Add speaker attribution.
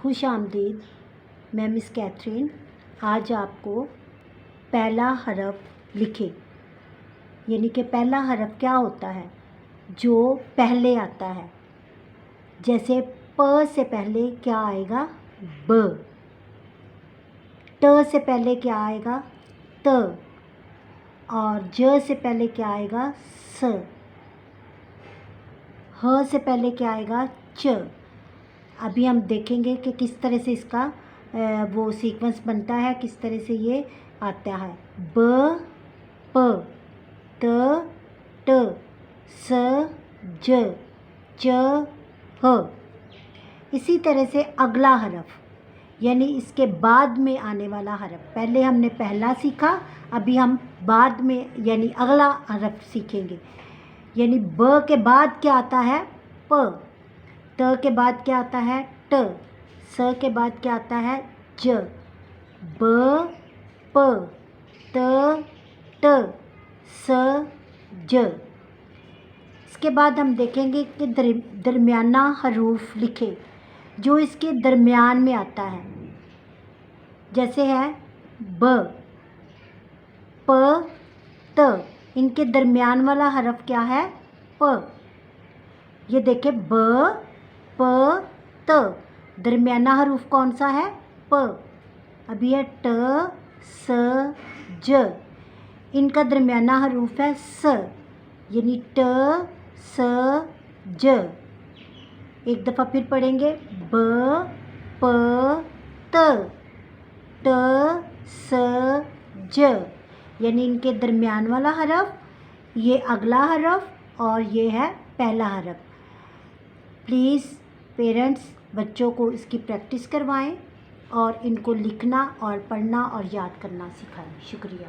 Speaker 1: खुश आमदीद। मैं मिस कैथरीन आज आपको पहला हरफ लिखे, यानी कि पहला हरफ क्या होता है जो पहले आता है। जैसे प से पहले क्या आएगा? ब। ट से पहले क्या आएगा? त। और ज से पहले क्या आएगा? स। ह से पहले क्या आएगा? च। अभी हम देखेंगे कि किस तरह से इसका वो सीक्वेंस बनता है, किस तरह से ये आता है। ब, प, त, ट, स, ज, च, ह। इसी तरह से अगला हरफ यानी इसके बाद में आने वाला हरफ, पहले हमने पहला सीखा, अभी हम बाद में यानी अगला हरफ सीखेंगे। यानी ब के बाद क्या आता है? प। त के बाद क्या आता है? ट। स के बाद क्या आता है? ज। ब, प, त, ट, स, ज। इसके बाद हम देखेंगे कि दरमियाना हरूफ लिखे जो इसके दरमियान में आता है। जैसे है ब, प, त। इनके दरमियान वाला हरफ क्या है? प। ये देखें ब, प, त। दरमियाना हरूफ कौन सा है? प। अभी है ट, स, ज। इनका दरमियाना हरूफ है स, यानी ट, स, ज। एक दफ़ा फिर पढ़ेंगे ब, प, त, ट, स, ज। यानी इनके दरमियान वाला हरफ, ये अगला हरफ और ये है पहला हरफ। प्लीज़ पेरेंट्स बच्चों को इसकी प्रैक्टिस करवाएं और इनको लिखना और पढ़ना और याद करना सिखाएं। शुक्रिया।